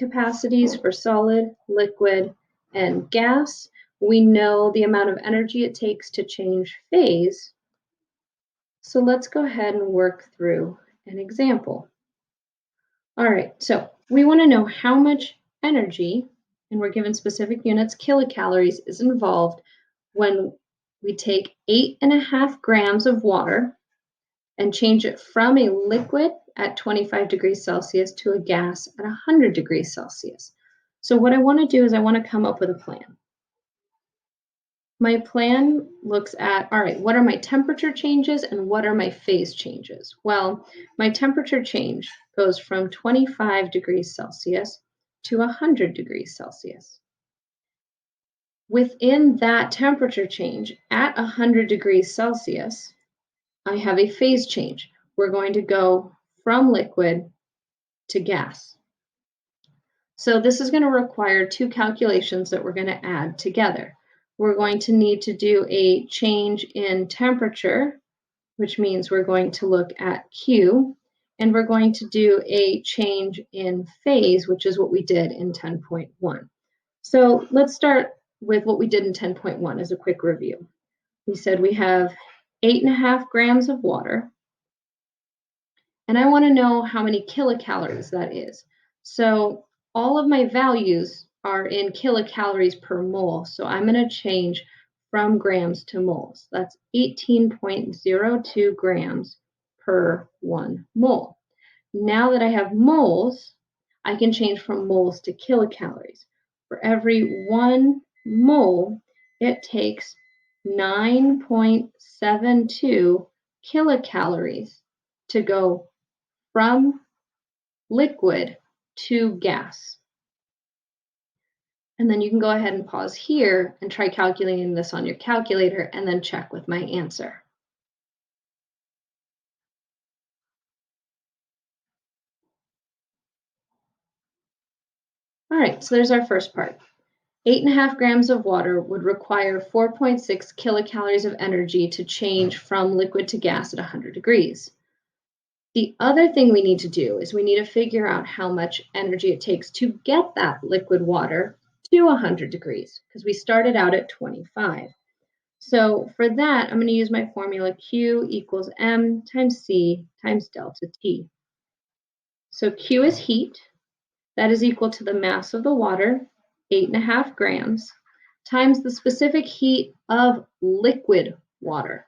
capacities for solid, liquid, and gas. We know the amount of energy it takes to change phase. So let's go ahead and work through an example. All right, so we want to know how much energy, and we're given specific units, kilocalories, is involved when we take 8.5 grams of water and change it from a liquid at 25 degrees Celsius to a gas at 100 degrees Celsius. So what I want to do is I want to come up with a plan. My plan looks at, all right, what are my temperature changes and what are my phase changes? Well, my temperature change goes from 25 degrees Celsius to 100 degrees Celsius. Within that temperature change at 100 degrees Celsius, I have a phase change. We're going to go from liquid to gas. So this is going to require two calculations that we're going to add together. We're going to need to do a change in temperature, which means we're going to look at Q, and we're going to do a change in phase, which is what we did in 10.1. So let's start with what we did in 10.1 as a quick review. We said we have 8.5 grams of water, and I want to know how many kilocalories that is. So all of my values are in kilocalories per mole, so I'm going to change from grams to moles. That's 18.02 grams per 1 mole. Now that I have moles, I can change from moles to kilocalories. For every 1 mole, it takes 9.72 kilocalories to go from liquid to gas. And then you can go ahead and pause here and try calculating this on your calculator and then check with my answer. All right, so there's our first part. 8.5 grams of water would require 4.6 kilocalories of energy to change from liquid to gas at 100 degrees. The other thing we need to do is we need to figure out how much energy it takes to get that liquid water to 100 degrees, because we started out at 25. So for that, I'm going to use my formula Q equals M times C times delta T. So Q is heat. That is equal to the mass of the water, 8.5 grams, times the specific heat of liquid water,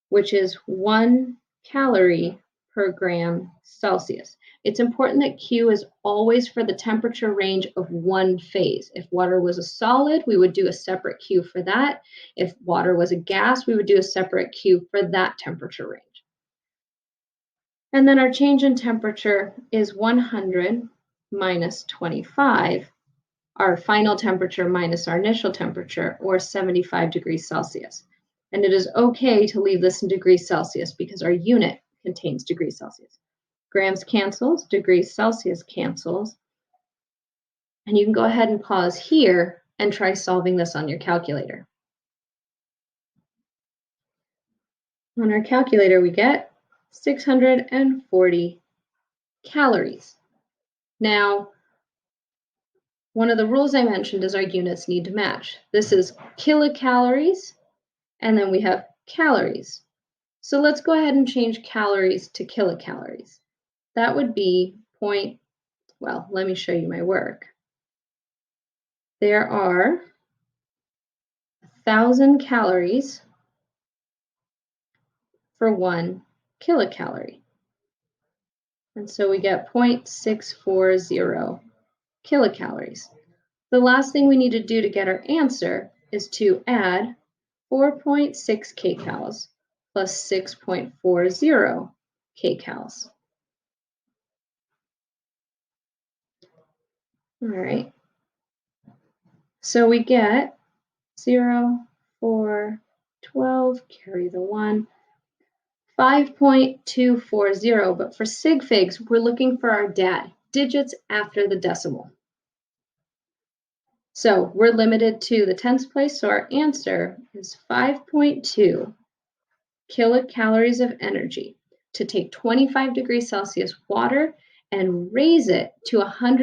which is 1 calorie per gram Celsius. It's important that Q is always for the temperature range of one phase. If water was a solid, we would do a separate Q for that. If water was a gas, we would do a separate Q for that temperature range. And then our change in temperature is 100 minus 25, our final temperature minus our initial temperature, or 75 degrees Celsius. And it is okay to leave this in degrees Celsius because our unit contains degrees Celsius. Grams cancels, degrees Celsius cancels. And you can go ahead and pause here and try solving this on your calculator. On our calculator, we get 640 calories. Now, one of the rules I mentioned is our units need to match. This is kilocalories, and then we have calories. So let's go ahead and change calories to kilocalories. That would be let me show you my work. There are 1,000 calories for 1 kilocalorie. And so we get 0.640 kilocalories. The last thing we need to do to get our answer is to add 4.6 kcals plus 6.40 kcals. All right. So we get 0, 4, 12, carry the 1, 5.240, but for sig figs, we're looking for our digits after the decimal. So we're limited to the tens place, so our answer is 5.2 kilocalories of energy to take 25 degrees Celsius water and raise it to 100